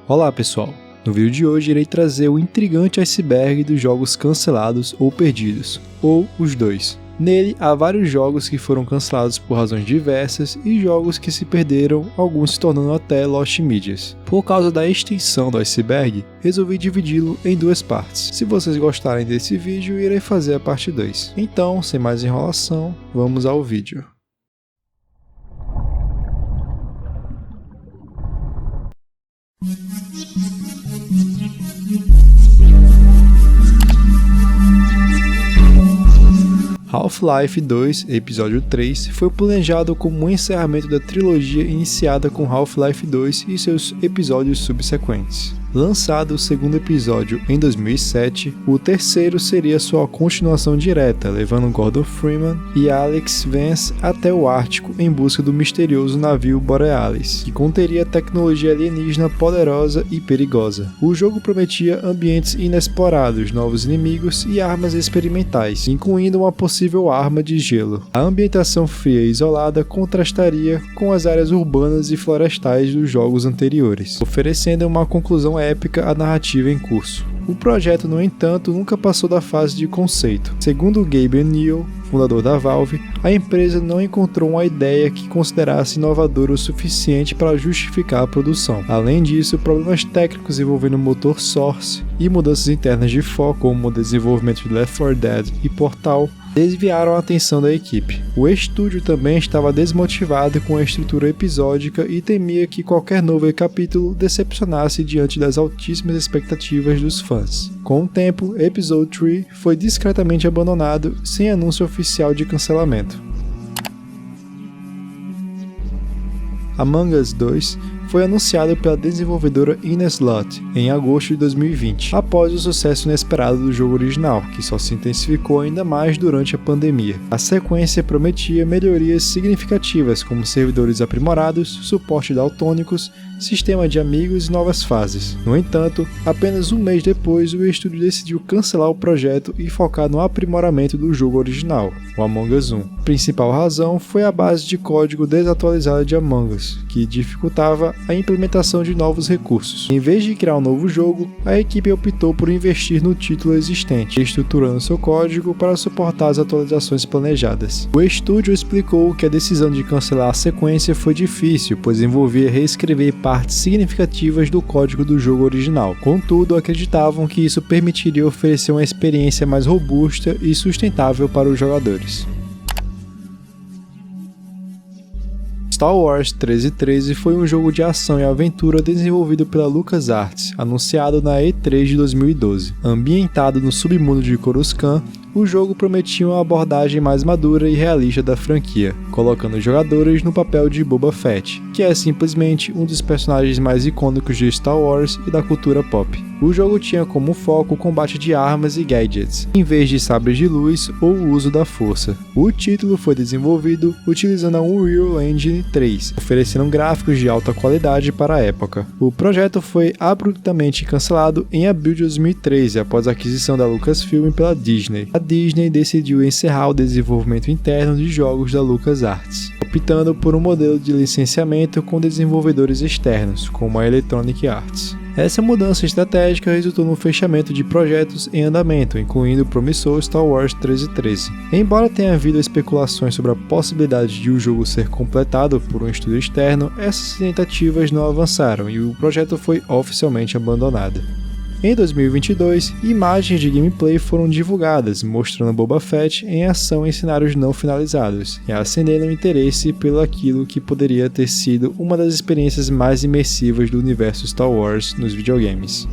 Olá pessoal, no vídeo de hoje irei trazer o intrigante iceberg dos jogos cancelados ou perdidos, ou os dois. Nele há vários jogos que foram cancelados por razões diversas e jogos que se perderam, alguns se tornando até Lost Medias. Por causa da extensão do iceberg, resolvi dividi-lo em duas partes. Se vocês gostarem desse vídeo, irei fazer a parte 2. Então, sem mais enrolação, vamos ao vídeo. Half-Life 2, episódio 3, foi planejado como um encerramento da trilogia iniciada com Half-Life 2 e seus episódios subsequentes. Lançado o segundo episódio em 2007, o terceiro seria sua continuação direta, levando Gordon Freeman e Alex Vance até o Ártico em busca do misterioso navio Borealis, que conteria tecnologia alienígena poderosa e perigosa. O jogo prometia ambientes inexplorados, novos inimigos e armas experimentais, incluindo uma possível arma de gelo. A ambientação fria e isolada contrastaria com as áreas urbanas e florestais dos jogos anteriores, oferecendo uma conclusão épica à narrativa em curso. O projeto, no entanto, nunca passou da fase de conceito. Segundo Gabe Newell, fundador da Valve, a empresa não encontrou uma ideia que considerasse inovadora o suficiente para justificar a produção. Além disso, problemas técnicos envolvendo o motor Source e mudanças internas de foco, como o desenvolvimento de Left 4 Dead e Portal, desviaram a atenção da equipe. O estúdio também estava desmotivado com a estrutura episódica e temia que qualquer novo capítulo decepcionasse diante das altíssimas expectativas dos fãs. Com o tempo, Episode 3 foi discretamente abandonado sem anúncio oficial de cancelamento. Among Us 2 foi anunciado pela desenvolvedora Inneslot em agosto de 2020, após o sucesso inesperado do jogo original, que só se intensificou ainda mais durante a pandemia. A sequência prometia melhorias significativas como servidores aprimorados, suporte daltônicos, sistema de amigos e novas fases. No entanto, apenas um mês depois, o estúdio decidiu cancelar o projeto e focar no aprimoramento do jogo original, o Among Us 1. A principal razão foi a base de código desatualizada de Among Us, que dificultava a implementação de novos recursos. Em vez de criar um novo jogo, a equipe optou por investir no título existente, estruturando seu código para suportar as atualizações planejadas. O estúdio explicou que a decisão de cancelar a sequência foi difícil, pois envolvia reescrever partes significativas do código do jogo original. Contudo, acreditavam que isso permitiria oferecer uma experiência mais robusta e sustentável para os jogadores. Star Wars 1313 foi um jogo de ação e aventura desenvolvido pela LucasArts, anunciado na E3 de 2012. Ambientado no submundo de Coruscant, o jogo prometia uma abordagem mais madura e realista da franquia, colocando os jogadores no papel de Boba Fett, que é simplesmente um dos personagens mais icônicos de Star Wars e da cultura pop. O jogo tinha como foco o combate de armas e gadgets, em vez de sabres de luz ou o uso da força. O título foi desenvolvido utilizando a Unreal Engine 3, oferecendo gráficos de alta qualidade para a época. O projeto foi abruptamente cancelado em abril de 2013 após a aquisição da Lucasfilm pela Disney. A Disney decidiu encerrar o desenvolvimento interno de jogos da LucasArts, optando por um modelo de licenciamento com desenvolvedores externos, como a Electronic Arts. Essa mudança estratégica resultou no fechamento de projetos em andamento, incluindo o promissor Star Wars 1313. Embora tenha havido especulações sobre a possibilidade de o jogo ser completado por um estúdio externo, essas tentativas não avançaram e o projeto foi oficialmente abandonado. Em 2022, imagens de gameplay foram divulgadas, mostrando Boba Fett em ação em cenários não finalizados, e acendendo o interesse pelo aquilo que poderia ter sido uma das experiências mais imersivas do universo Star Wars nos videogames.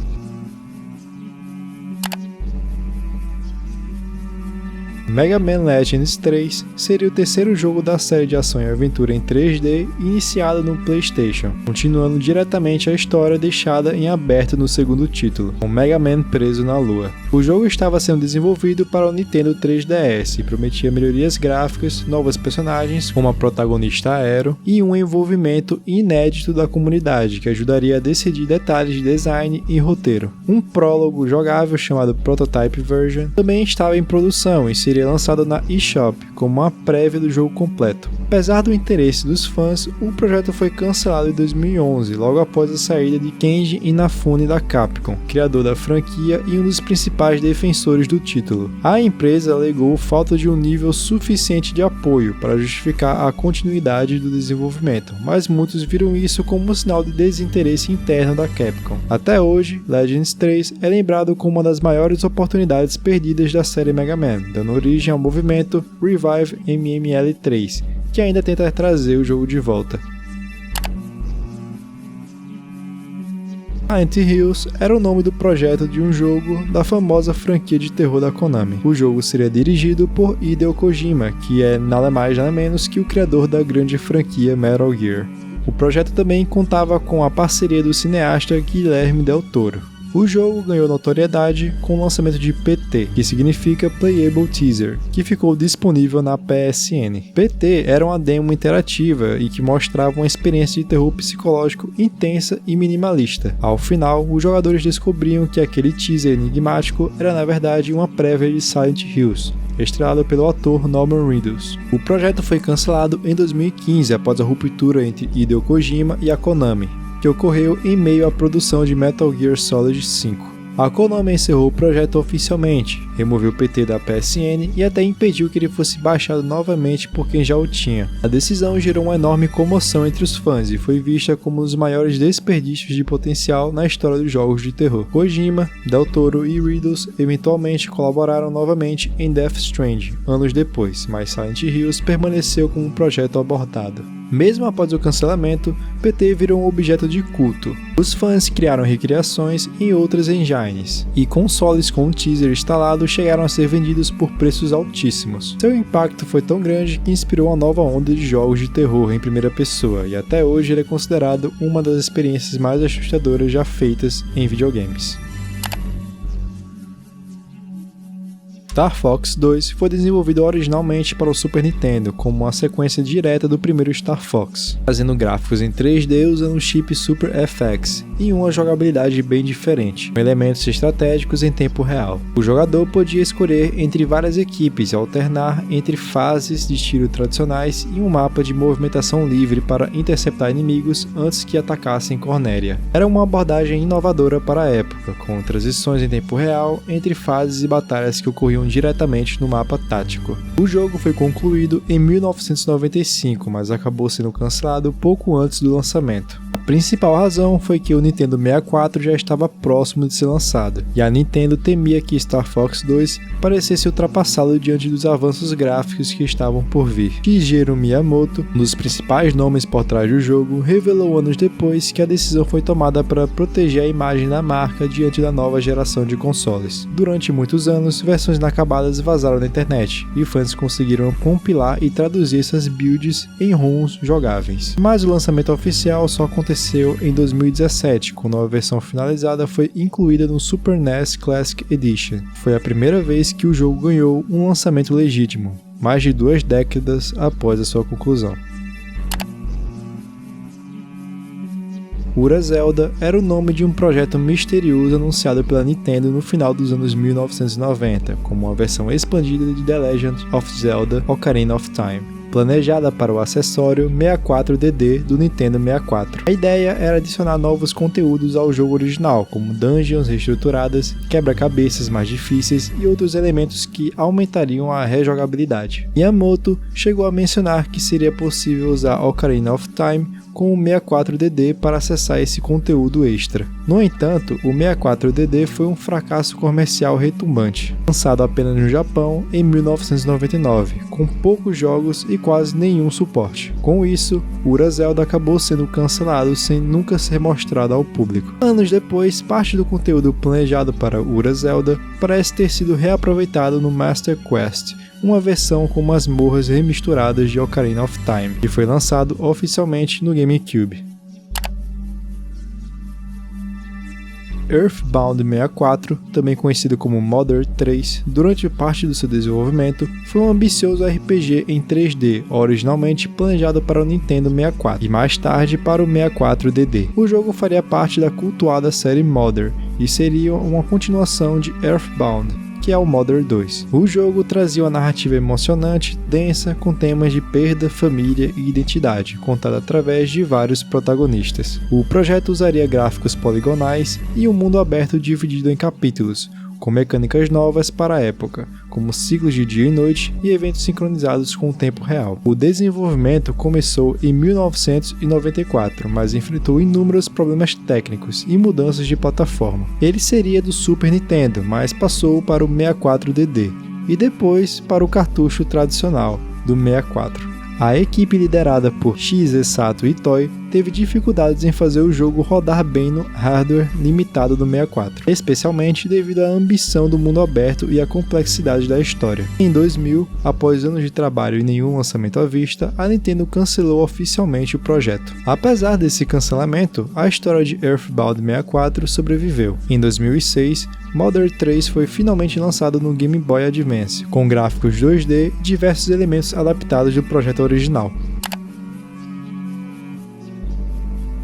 Mega Man Legends 3 seria o terceiro jogo da série de ação e aventura em 3D iniciado no PlayStation, continuando diretamente a história deixada em aberto no segundo título, com Mega Man preso na Lua. O jogo estava sendo desenvolvido para o Nintendo 3DS e prometia melhorias gráficas, novos personagens, uma protagonista aero e um envolvimento inédito da comunidade que ajudaria a decidir detalhes de design e roteiro. Um prólogo jogável chamado Prototype Version também estava em produção e seria lançado na eShop como uma prévia do jogo completo. Apesar do interesse dos fãs, o projeto foi cancelado em 2011, logo após a saída de Kenji Inafune da Capcom, criador da franquia e um dos principais defensores do título. A empresa alegou falta de um nível suficiente de apoio para justificar a continuidade do desenvolvimento, mas muitos viram isso como um sinal de desinteresse interno da Capcom. Até hoje, Legends 3 é lembrado como uma das maiores oportunidades perdidas da série Mega Man, dando origem ao movimento Revive MML3, que ainda tenta trazer o jogo de volta. Silent Hills era o nome do projeto de um jogo da famosa franquia de terror da Konami. O jogo seria dirigido por Hideo Kojima, que é nada mais nada menos que o criador da grande franquia Metal Gear. O projeto também contava com a parceria do cineasta Guilherme Del Toro. O jogo ganhou notoriedade com o lançamento de PT, que significa Playable Teaser, que ficou disponível na PSN. PT era uma demo interativa e que mostrava uma experiência de terror psicológico intensa e minimalista. Ao final, os jogadores descobriam que aquele teaser enigmático era na verdade uma prévia de Silent Hills, estrelado pelo ator Norman Reedus. O projeto foi cancelado em 2015 após a ruptura entre Hideo Kojima e a Konami, que ocorreu em meio à produção de Metal Gear Solid 5. A Konami encerrou o projeto oficialmente, removeu o PT da PSN e até impediu que ele fosse baixado novamente por quem já o tinha. A decisão gerou uma enorme comoção entre os fãs e foi vista como um dos maiores desperdícios de potencial na história dos jogos de terror. Kojima, Del Toro e Reedus eventualmente colaboraram novamente em Death Stranding anos depois, mas Silent Hills permaneceu como um projeto abortado. Mesmo após o cancelamento, PT virou um objeto de culto. Os fãs criaram recriações em outras engines, e consoles com um teaser instalado chegaram a ser vendidos por preços altíssimos. Seu impacto foi tão grande que inspirou uma nova onda de jogos de terror em primeira pessoa, e até hoje ele é considerado uma das experiências mais assustadoras já feitas em videogames. Star Fox 2 foi desenvolvido originalmente para o Super Nintendo como uma sequência direta do primeiro Star Fox, fazendo gráficos em 3D usando o chip Super FX e uma jogabilidade bem diferente, com elementos estratégicos em tempo real. O jogador podia escolher entre várias equipes e alternar entre fases de tiro tradicionais e um mapa de movimentação livre para interceptar inimigos antes que atacassem Cornélia. Era uma abordagem inovadora para a época, com transições em tempo real entre fases e batalhas que ocorriam diretamente no mapa tático. O jogo foi concluído em 1995, mas acabou sendo cancelado pouco antes do lançamento. A principal razão foi que o Nintendo 64 já estava próximo de ser lançado, e a Nintendo temia que Star Fox 2 parecesse ultrapassado diante dos avanços gráficos que estavam por vir. Shigeru Miyamoto, um dos principais nomes por trás do jogo, revelou anos depois que a decisão foi tomada para proteger a imagem da marca diante da nova geração de consoles. Durante muitos anos, versões inacabadas vazaram na internet, e fãs conseguiram compilar e traduzir essas builds em ROMs jogáveis. Mas o lançamento oficial só aconteceu em 2017, quando a versão finalizada foi incluída no Super NES Classic Edition. Foi a primeira vez que o jogo ganhou um lançamento legítimo, mais de 2 décadas após a sua conclusão. Ura Zelda era o nome de um projeto misterioso anunciado pela Nintendo no final dos anos 1990, como uma versão expandida de The Legend of Zelda Ocarina of Time, planejada para o acessório 64DD do Nintendo 64. A ideia era adicionar novos conteúdos ao jogo original, como dungeons reestruturadas, quebra-cabeças mais difíceis e outros elementos que aumentariam a rejogabilidade. Miyamoto chegou a mencionar que seria possível usar Ocarina of Time com o 64DD para acessar esse conteúdo extra. No entanto, o 64DD foi um fracasso comercial retumbante, lançado apenas no Japão em 1999, com poucos jogos e quase nenhum suporte. Com isso, Ura Zelda acabou sendo cancelado sem nunca ser mostrado ao público. Anos depois, parte do conteúdo planejado para Ura Zelda parece ter sido reaproveitado no Master Quest, uma versão com masmorras remisturadas de Ocarina of Time, que foi lançado oficialmente no GameCube. Earthbound 64, também conhecido como Mother 3, durante parte do seu desenvolvimento, foi um ambicioso RPG em 3D, originalmente planejado para o Nintendo 64 e mais tarde para o 64DD. O jogo faria parte da cultuada série Mother e seria uma continuação de Earthbound, que é o Mother 2. O jogo trazia uma narrativa emocionante, densa, com temas de perda, família e identidade, contada através de vários protagonistas. O projeto usaria gráficos poligonais e um mundo aberto dividido em capítulos, com mecânicas novas para a época, como ciclos de dia e noite e eventos sincronizados com o tempo real. O desenvolvimento começou em 1994, mas enfrentou inúmeros problemas técnicos e mudanças de plataforma. Ele seria do Super Nintendo, mas passou para o 64DD e depois para o cartucho tradicional do 64. A equipe liderada por Shigeru Sato Itoi teve dificuldades em fazer o jogo rodar bem no hardware limitado do 64, especialmente devido à ambição do mundo aberto e à complexidade da história. Em 2000, após anos de trabalho e nenhum lançamento à vista, a Nintendo cancelou oficialmente o projeto. Apesar desse cancelamento, a história de Earthbound 64 sobreviveu. Em 2006, Mother 3 foi finalmente lançado no Game Boy Advance, com gráficos 2D e diversos elementos adaptados do projeto original.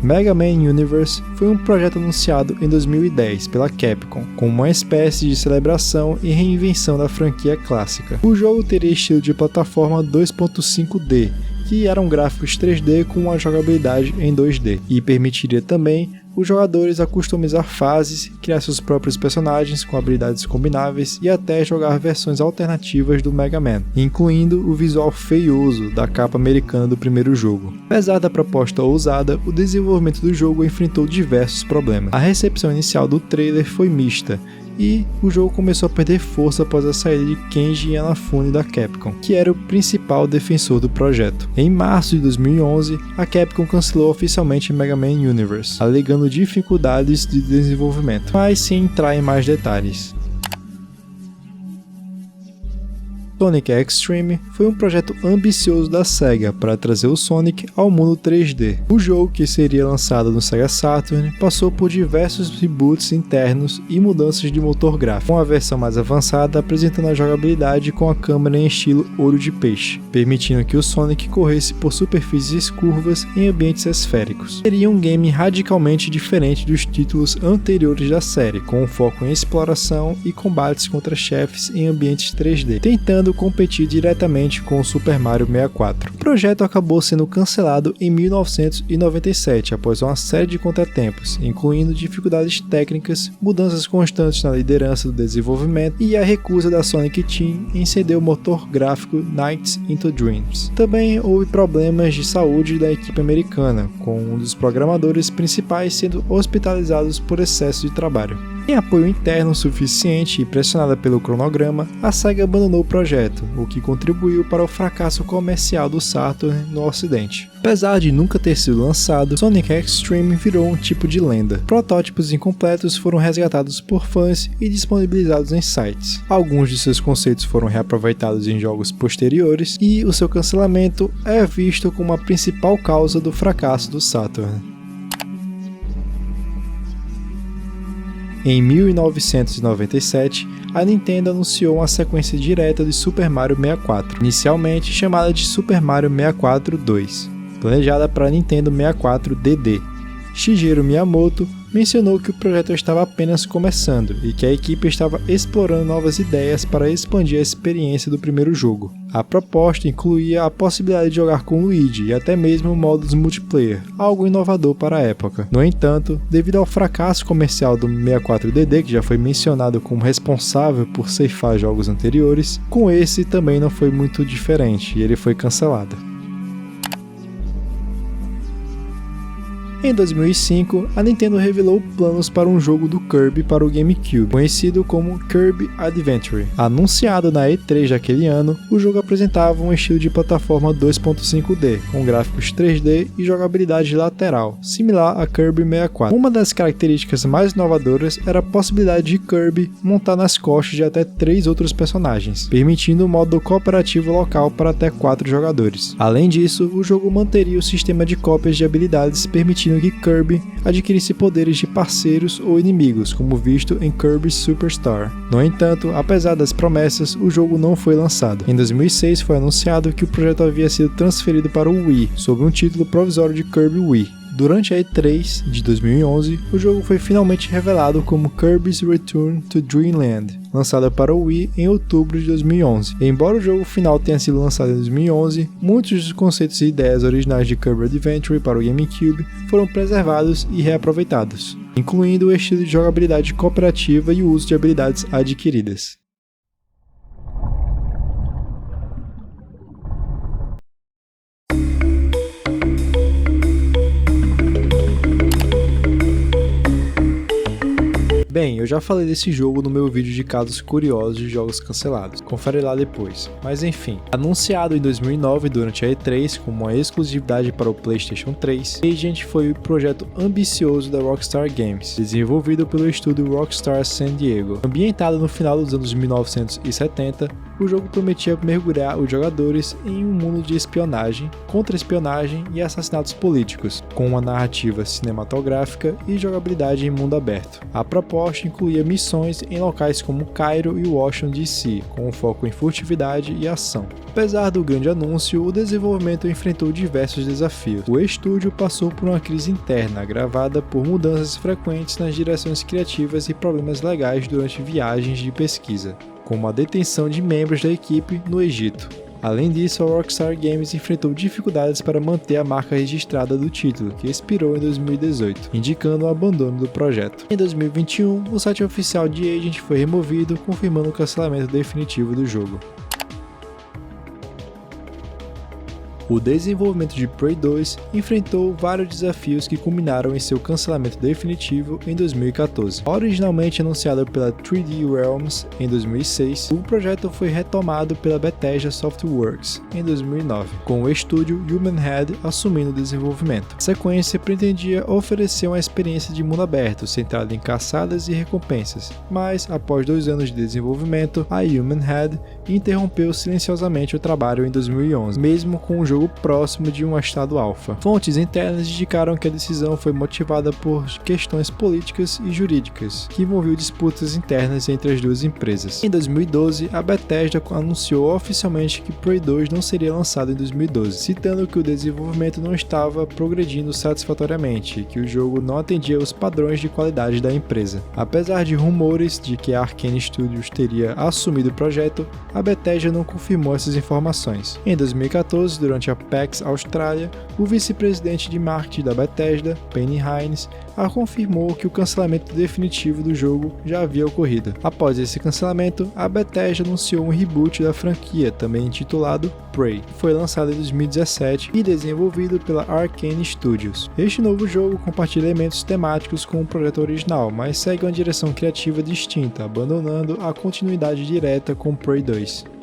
Mega Man Universe foi um projeto anunciado em 2010 pela Capcom, como uma espécie de celebração e reinvenção da franquia clássica. O jogo teria estilo de plataforma 2.5D, que eram gráficos 3D com uma jogabilidade em 2D, e permitiria também os jogadores a customizar fases, criar seus próprios personagens com habilidades combináveis e até jogar versões alternativas do Mega Man, incluindo o visual feioso da capa americana do primeiro jogo. Apesar da proposta ousada, o desenvolvimento do jogo enfrentou diversos problemas. A recepção inicial do trailer foi mista, e o jogo começou a perder força após a saída de Kenji Inafune da Capcom, que era o principal defensor do projeto. Em março de 2011, a Capcom cancelou oficialmente Mega Man Universe, alegando dificuldades de desenvolvimento, mas sem entrar em mais detalhes. Sonic X-treme foi um projeto ambicioso da SEGA para trazer o Sonic ao mundo 3D. O jogo, que seria lançado no Sega Saturn, passou por diversos reboots internos e mudanças de motor gráfico, com a versão mais avançada apresentando a jogabilidade com a câmera em estilo olho de peixe, permitindo que o Sonic corresse por superfícies curvas em ambientes esféricos. Seria um game radicalmente diferente dos títulos anteriores da série, com um foco em exploração e combates contra chefes em ambientes 3D, tentando competir diretamente com o Super Mario 64. O projeto acabou sendo cancelado em 1997 após uma série de contratempos, incluindo dificuldades técnicas, mudanças constantes na liderança do desenvolvimento e a recusa da Sonic Team em ceder o motor gráfico Nights into Dreams. Também houve problemas de saúde da equipe americana, com um dos programadores principais sendo hospitalizados por excesso de trabalho. Sem apoio interno suficiente e pressionada pelo cronograma, a SEGA abandonou o projeto, o que contribuiu para o fracasso comercial do Saturn no ocidente. Apesar de nunca ter sido lançado, Sonic X-treme virou um tipo de lenda. Protótipos incompletos foram resgatados por fãs e disponibilizados em sites. Alguns de seus conceitos foram reaproveitados em jogos posteriores, e o seu cancelamento é visto como a principal causa do fracasso do Saturn. Em 1997, a Nintendo anunciou uma sequência direta de Super Mario 64, inicialmente chamada de Super Mario 64 2, planejada para Nintendo 64DD. Shigeru Miyamoto mencionou que o projeto estava apenas começando e que a equipe estava explorando novas ideias para expandir a experiência do primeiro jogo. A proposta incluía a possibilidade de jogar com Luigi e até mesmo modos multiplayer, algo inovador para a época. No entanto, devido ao fracasso comercial do 64DD, que já foi mencionado como responsável por ceifar jogos anteriores, com esse também não foi muito diferente e ele foi cancelado. Em 2005, a Nintendo revelou planos para um jogo do Kirby para o GameCube, conhecido como Kirby Adventure. Anunciado na E3 daquele ano, o jogo apresentava um estilo de plataforma 2.5D, com gráficos 3D e jogabilidade lateral, similar a Kirby 64. Uma das características mais inovadoras era a possibilidade de Kirby montar nas costas de até 3 outros personagens, permitindo um modo cooperativo local para até 4 jogadores. Além disso, o jogo manteria o sistema de cópias de habilidades, permitindo permitindo que Kirby adquirisse poderes de parceiros ou inimigos, como visto em Kirby Superstar. No entanto, apesar das promessas, o jogo não foi lançado. Em 2006 foi anunciado que o projeto havia sido transferido para o Wii, sob um título provisório de Kirby Wii. Durante a E3 de 2011, o jogo foi finalmente revelado como Kirby's Return to Dreamland, lançado para o Wii em outubro de 2011. Embora o jogo final tenha sido lançado em 2011, muitos dos conceitos e ideias originais de Kirby Adventure para o GameCube foram preservados e reaproveitados, incluindo o estilo de jogabilidade cooperativa e o uso de habilidades adquiridas. Bem, eu já falei desse jogo no meu vídeo de casos curiosos de jogos cancelados, confere lá depois. Mas enfim, anunciado em 2009 durante a E3 como uma exclusividade para o PlayStation 3, Agent foi o projeto ambicioso da Rockstar Games, desenvolvido pelo estúdio Rockstar San Diego. Ambientado no final dos anos 1970, o jogo prometia mergulhar os jogadores em um mundo de espionagem, contra-espionagem e assassinatos políticos, com uma narrativa cinematográfica e jogabilidade em mundo aberto. A proposta incluía missões em locais como Cairo e Washington DC, com um foco em furtividade e ação. Apesar do grande anúncio, o desenvolvimento enfrentou diversos desafios. O estúdio passou por uma crise interna, agravada por mudanças frequentes nas direções criativas e problemas legais durante viagens de pesquisa, como a detenção de membros da equipe no Egito. Além disso, a Rockstar Games enfrentou dificuldades para manter a marca registrada do título, que expirou em 2018, indicando o abandono do projeto. Em 2021, o site oficial de Agent foi removido, confirmando o cancelamento definitivo do jogo. O desenvolvimento de Prey 2 enfrentou vários desafios que culminaram em seu cancelamento definitivo em 2014. Originalmente anunciado pela 3D Realms em 2006, o projeto foi retomado pela Bethesda Softworks em 2009, com o estúdio Human Head assumindo o desenvolvimento. A sequência pretendia oferecer uma experiência de mundo aberto centrada em caçadas e recompensas, mas após 2 anos de desenvolvimento, a Human Head interrompeu silenciosamente o trabalho em 2011, mesmo com o jogo próximo de um estado alfa. Fontes internas indicaram que a decisão foi motivada por questões políticas e jurídicas, que envolviam disputas internas entre as duas empresas. Em 2012, a Bethesda anunciou oficialmente que Prey 2 não seria lançado em 2012, citando que o desenvolvimento não estava progredindo satisfatoriamente e que o jogo não atendia os padrões de qualidade da empresa. Apesar de rumores de que a Arkane Studios teria assumido o projeto, a Bethesda não confirmou essas informações. Em 2014, durante a PAX Austrália, o vice-presidente de marketing da Bethesda, Penny Hines, confirmou que o cancelamento definitivo do jogo já havia ocorrido. Após esse cancelamento, a Bethesda anunciou um reboot da franquia, também intitulado Prey, que foi lançado em 2017 e desenvolvido pela Arkane Studios. Este novo jogo compartilha elementos temáticos com o projeto original, mas segue uma direção criativa distinta, abandonando a continuidade direta com Prey 2.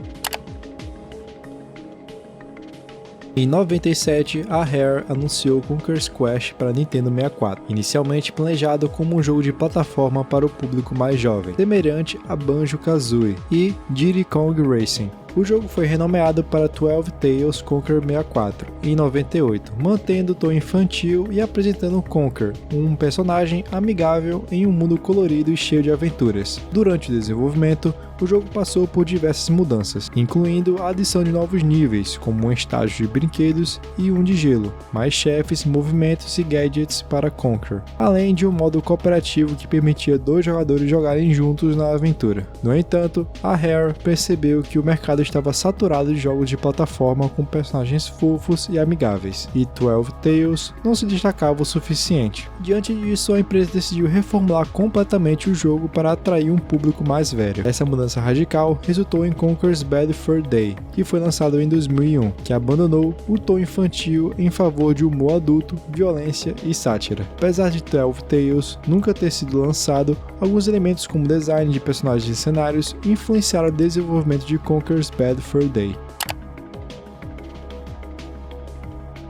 Em 97, a Rare anunciou Conker's Quest para Nintendo 64, inicialmente planejado como um jogo de plataforma para o público mais jovem, semelhante a Banjo-Kazooie e Diddy Kong Racing. O jogo foi renomeado para 12 Tales Conker 64 em 98, mantendo o tom infantil e apresentando Conker, um personagem amigável em um mundo colorido e cheio de aventuras. Durante o desenvolvimento, o jogo passou por diversas mudanças, incluindo a adição de novos níveis, como um estágio de brinquedos e um de gelo, mais chefes, movimentos e gadgets para Conker, além de um modo cooperativo que permitia 2 jogadores jogarem juntos na aventura. No entanto, a Rare percebeu que o mercado estava saturado de jogos de plataforma com personagens fofos e amigáveis, e 12 Tales não se destacava o suficiente. Diante disso, a empresa decidiu reformular completamente o jogo para atrair um público mais velho. Essa mudança radical resultou em Conker's Bad Fur Day, que foi lançado em 2001, que abandonou o tom infantil em favor de humor adulto, violência e sátira. Apesar de 12 Tales nunca ter sido lançado, alguns elementos como design de personagens e cenários influenciaram o desenvolvimento de Conker's Bad Fur Day.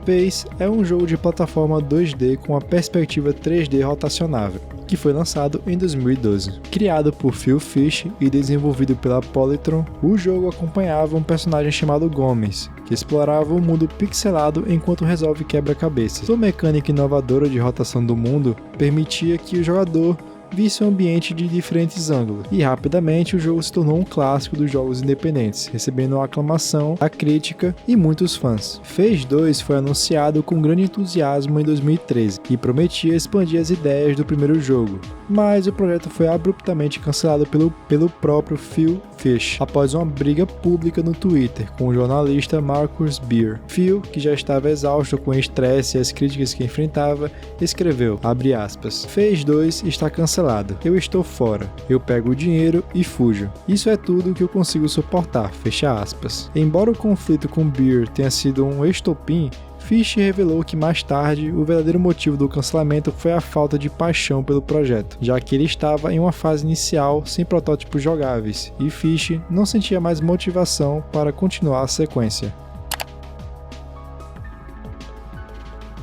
Space é um jogo de plataforma 2D com uma perspectiva 3D rotacionável. que foi lançado em 2012. Criado por Phil Fish e desenvolvido pela Polytron, o jogo acompanhava um personagem chamado Gomes, que explorava o mundo pixelado enquanto resolve quebra-cabeças. Sua mecânica inovadora de rotação do mundo permitia que o jogador visse o ambiente de diferentes ângulos, e rapidamente o jogo se tornou um clássico dos jogos independentes, recebendo a aclamação da crítica e muitos fãs. Phase 2 foi anunciado com grande entusiasmo em 2013 e prometia expandir as ideias do primeiro jogo, mas o projeto foi abruptamente cancelado pelo próprio Phil Fish, após uma briga pública no Twitter com o jornalista Marcus Beer. Phil, que já estava exausto com o estresse e as críticas que enfrentava, escreveu, abre aspas, Phase 2 está cancelado, eu estou fora, eu pego o dinheiro e fujo. Isso é tudo que eu consigo suportar, fecha aspas. Embora o conflito com Beer tenha sido um estopim, Fish revelou que mais tarde o verdadeiro motivo do cancelamento foi a falta de paixão pelo projeto, já que ele estava em uma fase inicial sem protótipos jogáveis, e Fish não sentia mais motivação para continuar a sequência.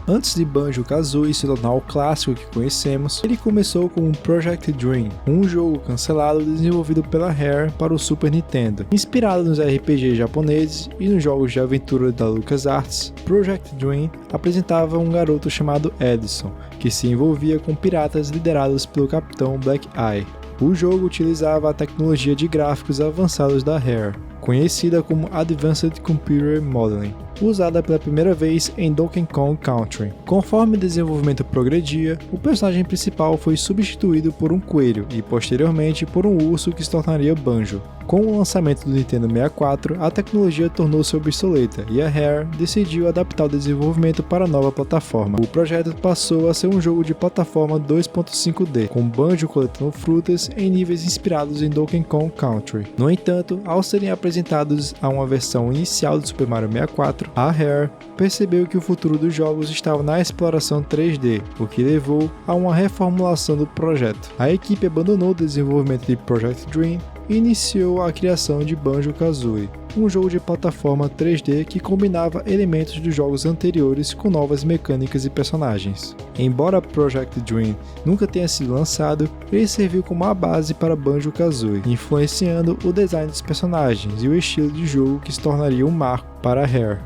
Antes de Banjo-Kazooie se tornar o clássico que conhecemos, ele começou com Project Dream, um jogo cancelado desenvolvido pela Rare para o Super Nintendo. Inspirado nos RPGs japoneses e nos jogos de aventura da LucasArts, Project Dream apresentava um garoto chamado Edison, que se envolvia com piratas liderados pelo Capitão Black Eye. O jogo utilizava a tecnologia de gráficos avançados da Rare, conhecida como Advanced Computer Modeling, usada pela primeira vez em Donkey Kong Country. Conforme o desenvolvimento progredia, o personagem principal foi substituído por um coelho e posteriormente por um urso que se tornaria Banjo. Com o lançamento do Nintendo 64, a tecnologia tornou-se obsoleta e a Rare decidiu adaptar o desenvolvimento para a nova plataforma. O projeto passou a ser um jogo de plataforma 2.5D, com Banjo coletando frutas em níveis inspirados em Donkey Kong Country. No entanto, ao serem apresentados a uma versão inicial do Super Mario 64, a Rare percebeu que o futuro dos jogos estava na exploração 3D, o que levou a uma reformulação do projeto. A equipe abandonou o desenvolvimento de Project Dream e iniciou a criação de Banjo-Kazooie, um jogo de plataforma 3D que combinava elementos dos jogos anteriores com novas mecânicas e personagens. Embora Project Dream nunca tenha sido lançado, ele serviu como a base para Banjo-Kazooie, influenciando o design dos personagens e o estilo de jogo que se tornaria um marco para a Rare.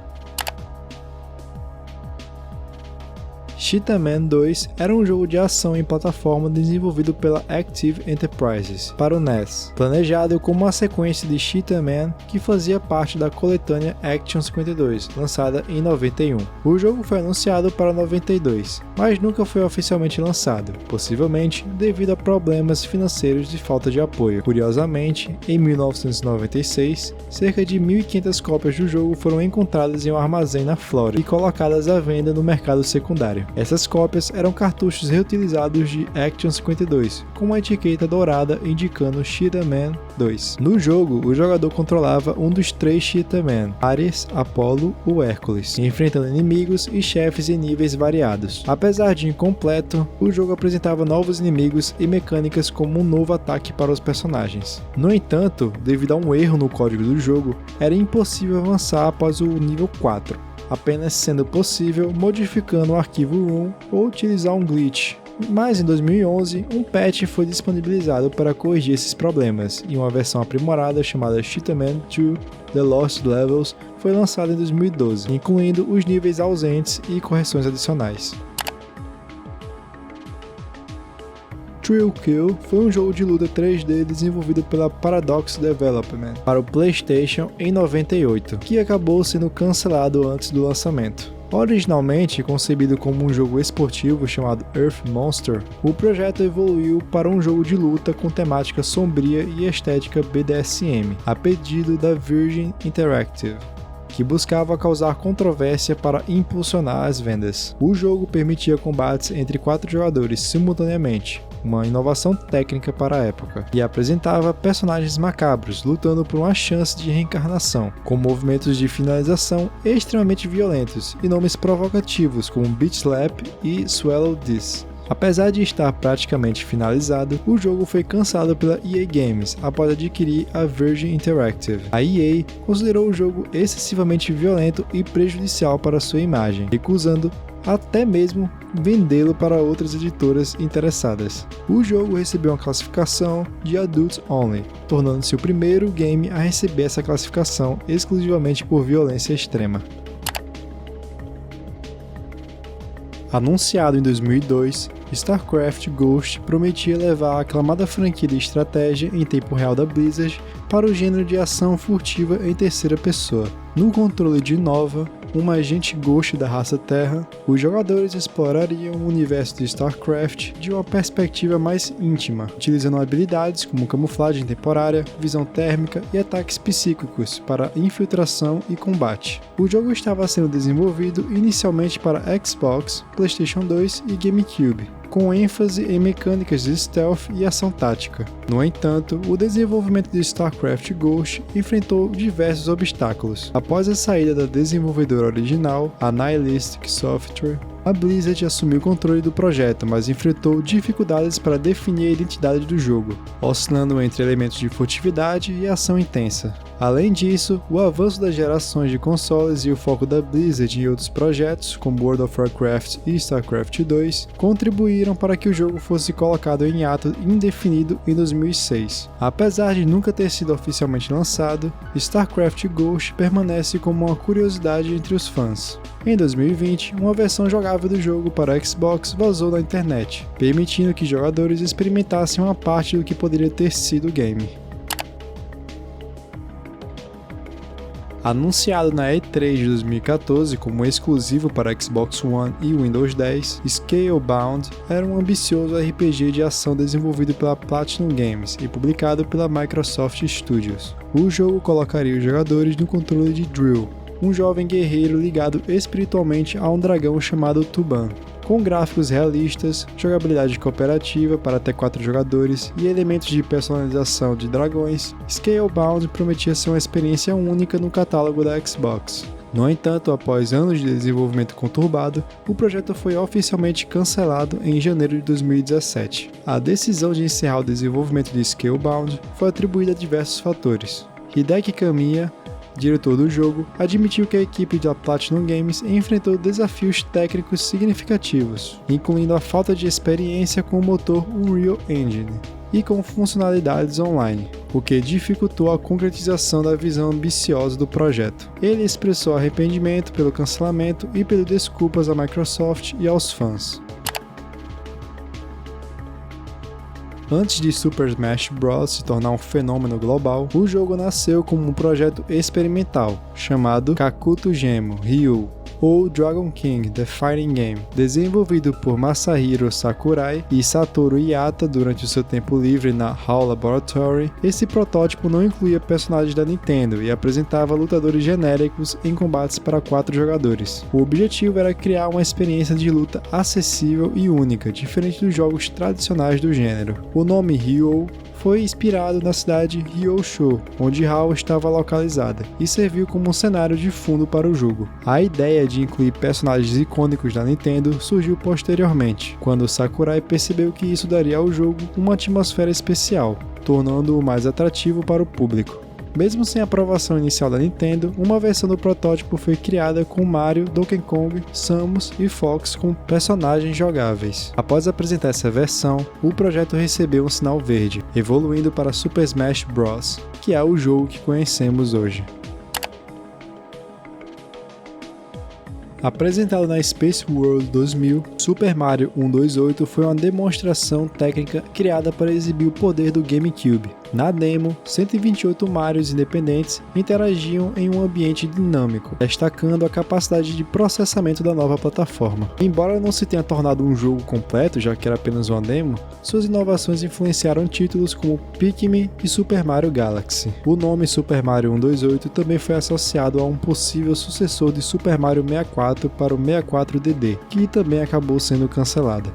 Cheetah Man 2 era um jogo de ação em plataforma desenvolvido pela Active Enterprises para o NES, planejado como uma sequência de Cheetah Man que fazia parte da coletânea Action 52, lançada em 91. O jogo foi anunciado para 92, mas nunca foi oficialmente lançado, possivelmente devido a problemas financeiros e falta de apoio. Curiosamente, em 1996, cerca de 1.500 cópias do jogo foram encontradas em um armazém na Flórida e colocadas à venda no mercado secundário. Essas cópias eram cartuchos reutilizados de Action 52, com uma etiqueta dourada indicando Cheetah Man 2. No jogo, o jogador controlava um dos 3 Cheetah Man, Ares, Apollo ou Hércules, enfrentando inimigos e chefes em níveis variados. Apesar de incompleto, o jogo apresentava novos inimigos e mecânicas como um novo ataque para os personagens. No entanto, devido a um erro no código do jogo, era impossível avançar após o nível 4. Apenas sendo possível modificando o arquivo ROM ou utilizar um glitch. Mas em 2011, um patch foi disponibilizado para corrigir esses problemas, e uma versão aprimorada chamada Cheetah Man 2 The Lost Levels foi lançada em 2012, incluindo os níveis ausentes e correções adicionais. Thrill Kill foi um jogo de luta 3D desenvolvido pela Paradox Development para o PlayStation em 98, que acabou sendo cancelado antes do lançamento. Originalmente concebido como um jogo esportivo chamado Earth Monster, o projeto evoluiu para um jogo de luta com temática sombria e estética BDSM, a pedido da Virgin Interactive, que buscava causar controvérsia para impulsionar as vendas. O jogo permitia combates entre 4 jogadores simultaneamente, uma inovação técnica para a época, e apresentava personagens macabros lutando por uma chance de reencarnação, com movimentos de finalização extremamente violentos e nomes provocativos como Beat Slap e Swallow This. Apesar de estar praticamente finalizado, o jogo foi cancelado pela EA Games após adquirir a Virgin Interactive. A EA considerou o jogo excessivamente violento e prejudicial para sua imagem, recusando até mesmo vendê-lo para outras editoras interessadas. O jogo recebeu uma classificação de Adult Only, tornando-se o primeiro game a receber essa classificação exclusivamente por violência extrema. Anunciado em 2002, StarCraft Ghost prometia levar a aclamada franquia de estratégia em tempo real da Blizzard para o gênero de ação furtiva em terceira pessoa. No controle de Nova, uma agente Ghost da raça Terra, os jogadores explorariam o universo de StarCraft de uma perspectiva mais íntima, utilizando habilidades como camuflagem temporária, visão térmica e ataques psíquicos para infiltração e combate. O jogo estava sendo desenvolvido inicialmente para Xbox, PlayStation 2 e GameCube, com ênfase em mecânicas de stealth e ação tática. No entanto, o desenvolvimento de StarCraft Ghost enfrentou diversos obstáculos. Após a saída da desenvolvedora original, a Nihilistic Software, a Blizzard assumiu o controle do projeto, mas enfrentou dificuldades para definir a identidade do jogo, oscilando entre elementos de furtividade e ação intensa. Além disso, o avanço das gerações de consoles e o foco da Blizzard em outros projetos, como World of Warcraft e StarCraft 2, contribuíram para que o jogo fosse colocado em ato indefinido em 2006. Apesar de nunca ter sido oficialmente lançado, StarCraft Ghost permanece como uma curiosidade entre os fãs. Em 2020, uma versão jogável do jogo para Xbox vazou na internet, permitindo que jogadores experimentassem uma parte do que poderia ter sido o game. Anunciado na E3 de 2014 como exclusivo para Xbox One e Windows 10, Scalebound era um ambicioso RPG de ação desenvolvido pela Platinum Games e publicado pela Microsoft Studios. O jogo colocaria os jogadores no controle de Drill, um jovem guerreiro ligado espiritualmente a um dragão chamado Tuban. Com gráficos realistas, jogabilidade cooperativa para até 4 jogadores e elementos de personalização de dragões, Scalebound prometia ser uma experiência única no catálogo da Xbox. No entanto, após anos de desenvolvimento conturbado, o projeto foi oficialmente cancelado em janeiro de 2017. A decisão de encerrar o desenvolvimento de Scalebound foi atribuída a diversos fatores. Hideki Kamiya, diretor do jogo, admitiu que a equipe da Platinum Games enfrentou desafios técnicos significativos, incluindo a falta de experiência com o motor Unreal Engine e com funcionalidades online, o que dificultou a concretização da visão ambiciosa do projeto. Ele expressou arrependimento pelo cancelamento e pediu desculpas à Microsoft e aos fãs. Antes de Super Smash Bros. Se tornar um fenômeno global, o jogo nasceu como um projeto experimental, chamado Kakuto Gemo Ryu, ou Dragon King The Fighting Game, desenvolvido por Masahiro Sakurai e Satoru Iwata durante o seu tempo livre na HAL Laboratory. Esse protótipo não incluía personagens da Nintendo e apresentava lutadores genéricos em combates para 4 jogadores. O objetivo era criar uma experiência de luta acessível e única, diferente dos jogos tradicionais do gênero. O nome Ryo foi inspirado na cidade Ryosho, onde HAL estava localizada, e serviu como um cenário de fundo para o jogo. A ideia de incluir personagens icônicos da Nintendo surgiu posteriormente, quando Sakurai percebeu que isso daria ao jogo uma atmosfera especial, tornando-o mais atrativo para o público. Mesmo sem a aprovação inicial da Nintendo, uma versão do protótipo foi criada com Mario, Donkey Kong, Samus e Fox como personagens jogáveis. Após apresentar essa versão, o projeto recebeu um sinal verde, evoluindo para Super Smash Bros., que é o jogo que conhecemos hoje. Apresentado na Space World 2000, Super Mario 128 foi uma demonstração técnica criada para exibir o poder do GameCube. Na demo, 128 Marios independentes interagiam em um ambiente dinâmico, destacando a capacidade de processamento da nova plataforma. Embora não se tenha tornado um jogo completo, já que era apenas uma demo, suas inovações influenciaram títulos como Pikmin e Super Mario Galaxy. O nome Super Mario 128 também foi associado a um possível sucessor de Super Mario 64 para o 64DD, que também acabou sendo cancelada.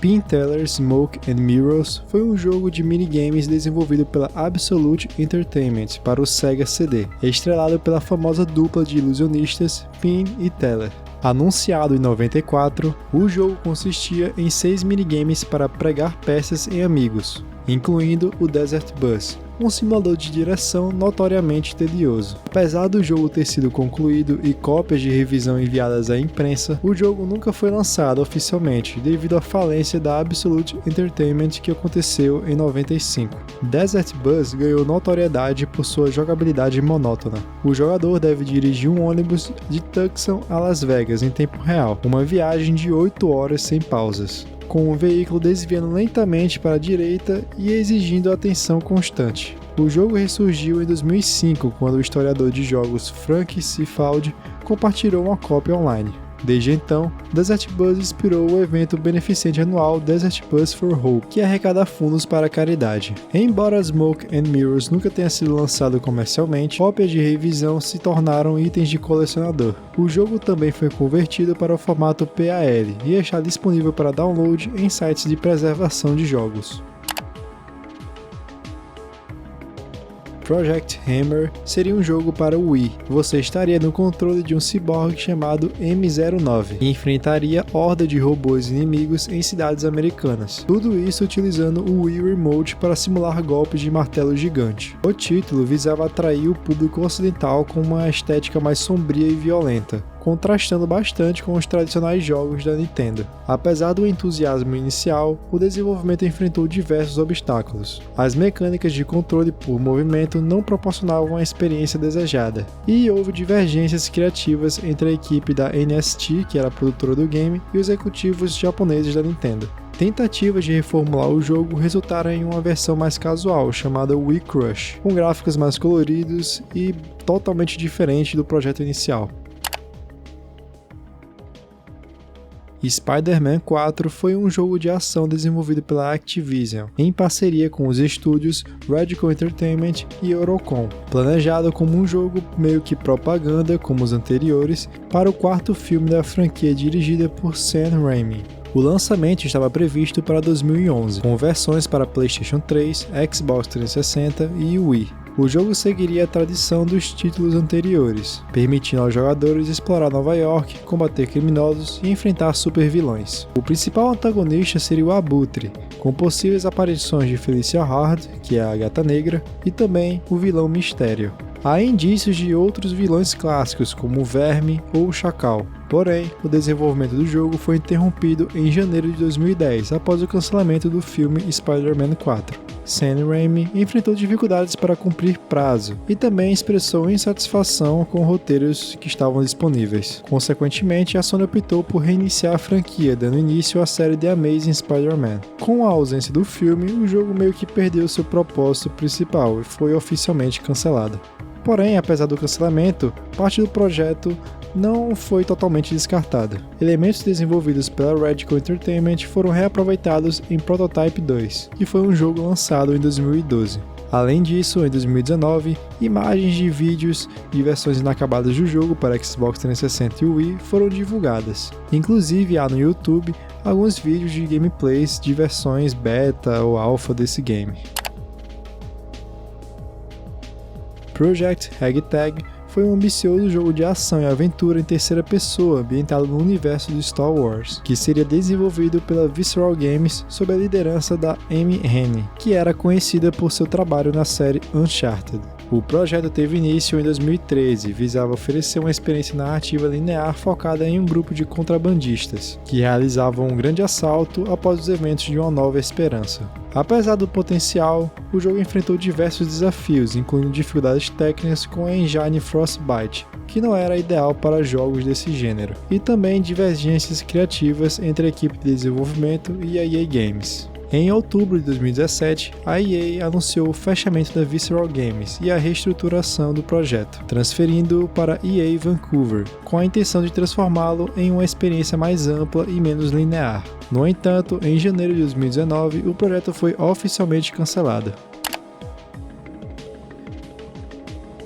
Spinteller Smoke and Mirrors foi um jogo de minigames desenvolvido pela Absolute Entertainment para o Sega CD, estrelado pela famosa dupla de ilusionistas Spin e Teller. Anunciado em 94, o jogo consistia em 6 minigames para pregar peças em amigos, incluindo o Desert Bus, um simulador de direção notoriamente tedioso. Apesar do jogo ter sido concluído e cópias de revisão enviadas à imprensa, o jogo nunca foi lançado oficialmente devido à falência da Absolute Entertainment que aconteceu em 95. Desert Bus ganhou notoriedade por sua jogabilidade monótona. O jogador deve dirigir um ônibus de Tucson a Las Vegas em tempo real, uma viagem de 8 horas sem pausas, com o veículo desviando lentamente para a direita e exigindo atenção constante. O jogo ressurgiu em 2005, quando o historiador de jogos Frank Cifaldi compartilhou uma cópia online. Desde então, Desert Bus inspirou o evento beneficente anual Desert Bus for Hope, que arrecada fundos para a caridade. Embora Smoke and Mirrors nunca tenha sido lançado comercialmente, cópias de revisão se tornaram itens de colecionador. O jogo também foi convertido para o formato PAL e está disponível para download em sites de preservação de jogos. Project Hammer seria um jogo para o Wii. Você estaria no controle de um ciborgue chamado M09 e enfrentaria horda de robôs inimigos em cidades americanas. Tudo isso utilizando o Wii Remote para simular golpes de martelo gigante. O título visava atrair o público ocidental com uma estética mais sombria e violenta, contrastando bastante com os tradicionais jogos da Nintendo. Apesar do entusiasmo inicial, o desenvolvimento enfrentou diversos obstáculos. As mecânicas de controle por movimento não proporcionavam a experiência desejada, e houve divergências criativas entre a equipe da NST, que era a produtora do game, e os executivos japoneses da Nintendo. Tentativas de reformular o jogo resultaram em uma versão mais casual, chamada Wii Crush, com gráficos mais coloridos e totalmente diferente do projeto inicial. Spider-Man 4 foi um jogo de ação desenvolvido pela Activision, em parceria com os estúdios Radical Entertainment e Eurocom, planejado como um jogo meio que propaganda, como os anteriores, para o quarto filme da franquia dirigida por Sam Raimi. O lançamento estava previsto para 2011, com versões para PlayStation 3, Xbox 360 e Wii. O jogo seguiria a tradição dos títulos anteriores, permitindo aos jogadores explorar Nova York, combater criminosos e enfrentar supervilões. O principal antagonista seria o Abutre, com possíveis aparições de Felicia Hard, que é a Gata Negra, e também o vilão Mistério. Há indícios de outros vilões clássicos, como o Verme ou o Chacal. Porém, o desenvolvimento do jogo foi interrompido em janeiro de 2010, após o cancelamento do filme Spider-Man 4. Sam Raimi enfrentou dificuldades para cumprir prazo e também expressou insatisfação com roteiros que estavam disponíveis. Consequentemente, a Sony optou por reiniciar a franquia, dando início à série The Amazing Spider-Man. Com a ausência do filme, o jogo meio que perdeu seu propósito principal e foi oficialmente cancelado. Porém, apesar do cancelamento, parte do projeto não foi totalmente descartada. Elementos desenvolvidos pela Radical Entertainment foram reaproveitados em Prototype 2, que foi um jogo lançado em 2012. Além disso, em 2019, imagens de vídeos de versões inacabadas do jogo para Xbox 360 e Wii foram divulgadas. Inclusive, há no YouTube alguns vídeos de gameplays de versões beta ou alpha desse game. Project Ragtag foi um ambicioso jogo de ação e aventura em terceira pessoa ambientado no universo de Star Wars, que seria desenvolvido pela Visceral Games sob a liderança da Amy Hennig, que era conhecida por seu trabalho na série Uncharted. O projeto teve início em 2013 e visava oferecer uma experiência narrativa linear focada em um grupo de contrabandistas, que realizavam um grande assalto após os eventos de Uma Nova Esperança. Apesar do potencial, o jogo enfrentou diversos desafios, incluindo dificuldades técnicas com a engine Frostbite, que não era ideal para jogos desse gênero, e também divergências criativas entre a equipe de desenvolvimento e a EA Games. Em outubro de 2017, a EA anunciou o fechamento da Visceral Games e a reestruturação do projeto, transferindo-o para EA Vancouver, com a intenção de transformá-lo em uma experiência mais ampla e menos linear. No entanto, em janeiro de 2019, o projeto foi oficialmente cancelado.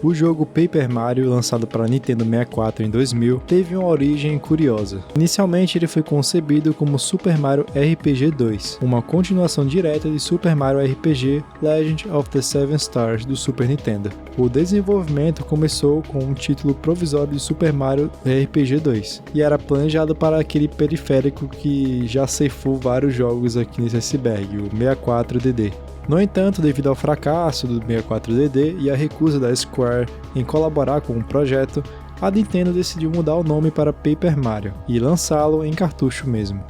O jogo Paper Mario, lançado para Nintendo 64 em 2000, teve uma origem curiosa. Inicialmente ele foi concebido como Super Mario RPG 2, uma continuação direta de Super Mario RPG Legend of the Seven Stars do Super Nintendo. O desenvolvimento começou com um título provisório de Super Mario RPG 2, e era planejado para aquele periférico que já ceifou vários jogos aqui nesse iceberg, o 64DD. No entanto, devido ao fracasso do 64DD e à recusa da Square em colaborar com o projeto, a Nintendo decidiu mudar o nome para Paper Mario e lançá-lo em cartucho mesmo.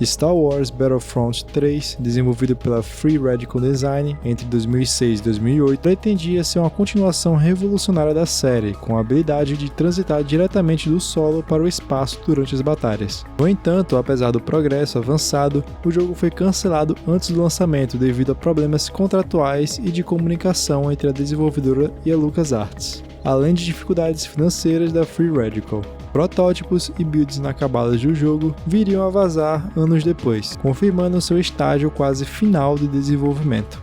Star Wars Battlefront 3, desenvolvido pela Free Radical Design entre 2006 e 2008, pretendia ser uma continuação revolucionária da série, com a habilidade de transitar diretamente do solo para o espaço durante as batalhas. No entanto, apesar do progresso avançado, o jogo foi cancelado antes do lançamento devido a problemas contratuais e de comunicação entre a desenvolvedora e a LucasArts, além de dificuldades financeiras da Free Radical. Protótipos e builds inacabadas do jogo viriam a vazar anos depois, confirmando seu estágio quase final de desenvolvimento.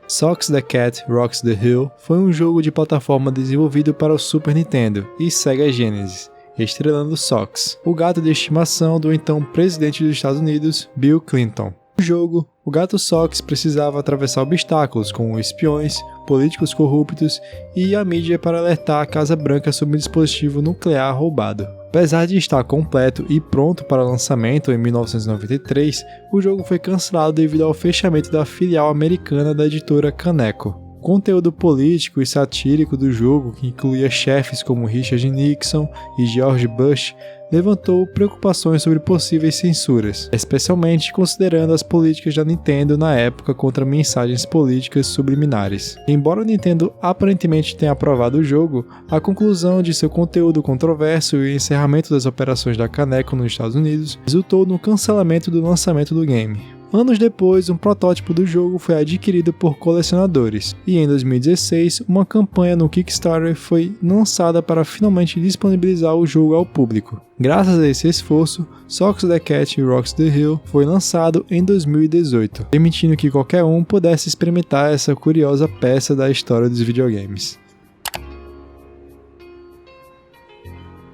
Sox the Cat Rocks the Hill foi um jogo de plataforma desenvolvido para o Super Nintendo e Sega Genesis, estrelando Sox, o gato de estimação do então presidente dos Estados Unidos, Bill Clinton. No jogo, o gato Sox precisava atravessar obstáculos como espiões, políticos corruptos e a mídia para alertar a Casa Branca sobre um dispositivo nuclear roubado. Apesar de estar completo e pronto para lançamento em 1993, o jogo foi cancelado devido ao fechamento da filial americana da editora Kaneko. O conteúdo político e satírico do jogo, que incluía chefes como Richard Nixon e George Bush, levantou preocupações sobre possíveis censuras, especialmente considerando as políticas da Nintendo na época contra mensagens políticas subliminares. Embora a Nintendo aparentemente tenha aprovado o jogo, a conclusão de seu conteúdo controverso e o encerramento das operações da Kaneko nos Estados Unidos resultou no cancelamento do lançamento do game. Anos depois, um protótipo do jogo foi adquirido por colecionadores, e em 2016, uma campanha no Kickstarter foi lançada para finalmente disponibilizar o jogo ao público. Graças a esse esforço, Sox the Cat Rocks the Hill foi lançado em 2018, permitindo que qualquer um pudesse experimentar essa curiosa peça da história dos videogames.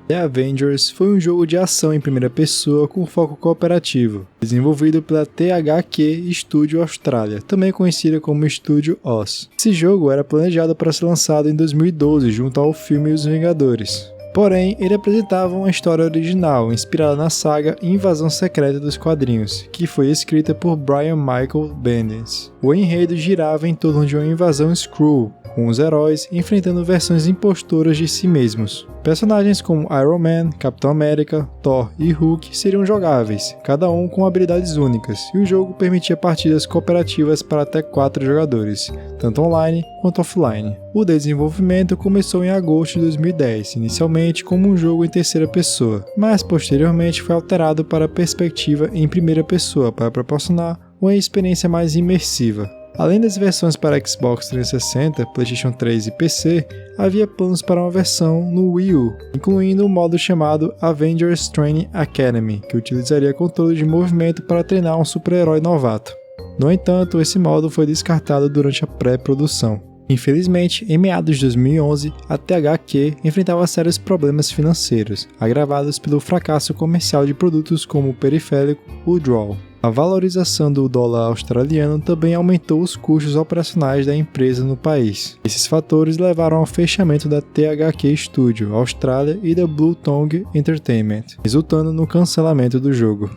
The Avengers foi um jogo de ação em primeira pessoa com foco cooperativo, desenvolvido pela THQ Studio Australia, também conhecida como Studio Oz. Esse jogo era planejado para ser lançado em 2012 junto ao filme Os Vingadores. Porém, ele apresentava uma história original, inspirada na saga Invasão Secreta dos quadrinhos, que foi escrita por Brian Michael Bendis. O enredo girava em torno de uma invasão Skrull, com os heróis enfrentando versões impostoras de si mesmos. Personagens como Iron Man, Capitão América, Thor e Hulk seriam jogáveis, cada um com habilidades únicas, e o jogo permitia partidas cooperativas para até 4 jogadores, tanto online quanto offline. O desenvolvimento começou em agosto de 2010, inicialmente como um jogo em terceira pessoa, mas posteriormente foi alterado para a perspectiva em primeira pessoa para proporcionar uma experiência mais imersiva. Além das versões para Xbox 360, PlayStation 3 e PC, havia planos para uma versão no Wii U, incluindo um modo chamado Avengers Training Academy, que utilizaria controle de movimento para treinar um super-herói novato. No entanto, esse modo foi descartado durante a pré-produção. Infelizmente, em meados de 2011, a THQ enfrentava sérios problemas financeiros, agravados pelo fracasso comercial de produtos como o periférico Draw. A valorização do dólar australiano também aumentou os custos operacionais da empresa no país. Esses fatores levaram ao fechamento da THQ Studio Austrália e da Blue Tongue Entertainment, resultando no cancelamento do jogo.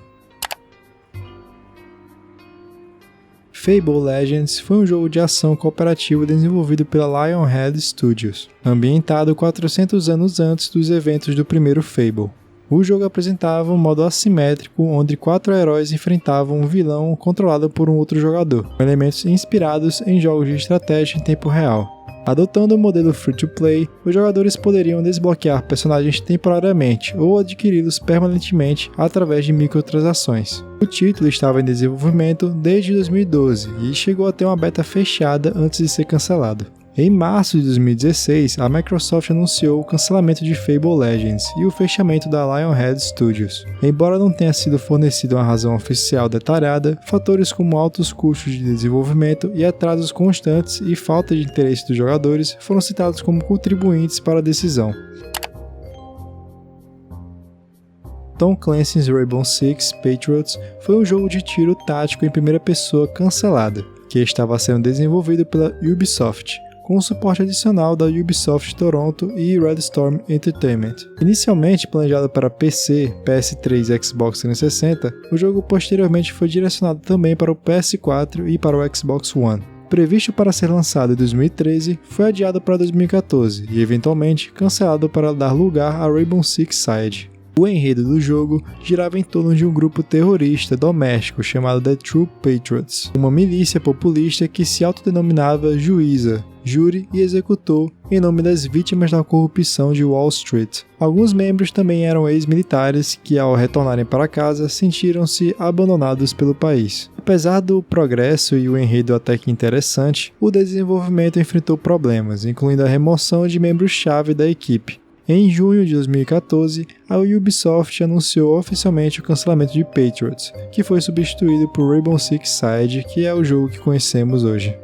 Fable Legends foi um jogo de ação cooperativo desenvolvido pela Lionhead Studios, ambientado 400 anos antes dos eventos do primeiro Fable. O jogo apresentava um modo assimétrico onde 4 heróis enfrentavam um vilão controlado por um outro jogador, com elementos inspirados em jogos de estratégia em tempo real. Adotando o modelo free-to-play, os jogadores poderiam desbloquear personagens temporariamente ou adquiri-los permanentemente através de microtransações. O título estava em desenvolvimento desde 2012 e chegou a ter uma beta fechada antes de ser cancelado. Em março de 2016, a Microsoft anunciou o cancelamento de Fable Legends e o fechamento da Lionhead Studios. Embora não tenha sido fornecida uma razão oficial detalhada, fatores como altos custos de desenvolvimento e atrasos constantes e falta de interesse dos jogadores foram citados como contribuintes para a decisão. Tom Clancy's Rainbow Six Patriots foi um jogo de tiro tático em primeira pessoa cancelado, que estava sendo desenvolvido pela Ubisoft, com o suporte adicional da Ubisoft Toronto e Red Storm Entertainment. Inicialmente planejado para PC, PS3 e Xbox 360, o jogo posteriormente foi direcionado também para o PS4 e para o Xbox One. Previsto para ser lançado em 2013, foi adiado para 2014 e eventualmente cancelado para dar lugar a Rainbow Six Siege. O enredo do jogo girava em torno de um grupo terrorista doméstico chamado The True Patriots, uma milícia populista que se autodenominava Juíza, Júri e Executor em nome das vítimas da corrupção de Wall Street. Alguns membros também eram ex-militares que, ao retornarem para casa, sentiram-se abandonados pelo país. Apesar do progresso e o enredo até que interessante, o desenvolvimento enfrentou problemas, incluindo a remoção de membros-chave da equipe. Em junho de 2014, a Ubisoft anunciou oficialmente o cancelamento de Patriots, que foi substituído por Rainbow Six Siege, que é o jogo que conhecemos hoje.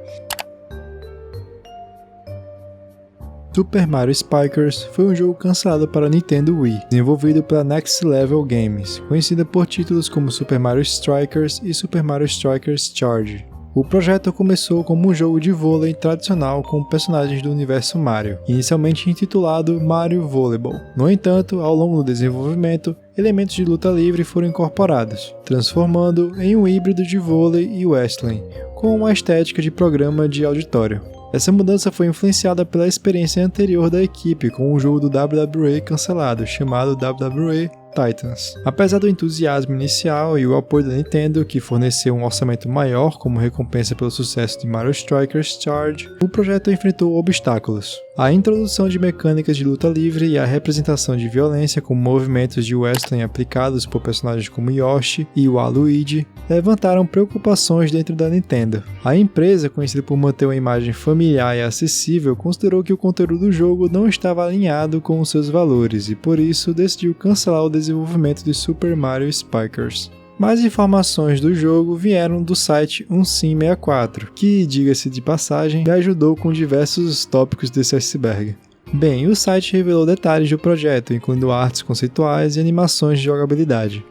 Super Mario Strikers foi um jogo cancelado para Nintendo Wii, desenvolvido pela Next Level Games, conhecida por títulos como Super Mario Strikers e Super Mario Strikers Charge. O projeto começou como um jogo de vôlei tradicional com personagens do universo Mario, inicialmente intitulado Mario Volleyball. No entanto, ao longo do desenvolvimento, elementos de luta livre foram incorporados, transformando em um híbrido de vôlei e wrestling, com uma estética de programa de auditório. Essa mudança foi influenciada pela experiência anterior da equipe com o jogo do WWE cancelado, chamado WWE Titans. Apesar do entusiasmo inicial e o apoio da Nintendo, que forneceu um orçamento maior como recompensa pelo sucesso de Mario Strikers Charge, o projeto enfrentou obstáculos. A introdução de mecânicas de luta livre e a representação de violência com movimentos de wrestling aplicados por personagens como Yoshi e Waluigi levantaram preocupações dentro da Nintendo. A empresa, conhecida por manter uma imagem familiar e acessível, considerou que o conteúdo do jogo não estava alinhado com os seus valores e por isso decidiu cancelar o desenvolvimento de Super Mario Strikers. Mais informações do jogo vieram do site Unsim64, que, diga-se de passagem, me ajudou com diversos tópicos desse iceberg. Bem, o site revelou detalhes do projeto, incluindo artes conceituais e animações de jogabilidade.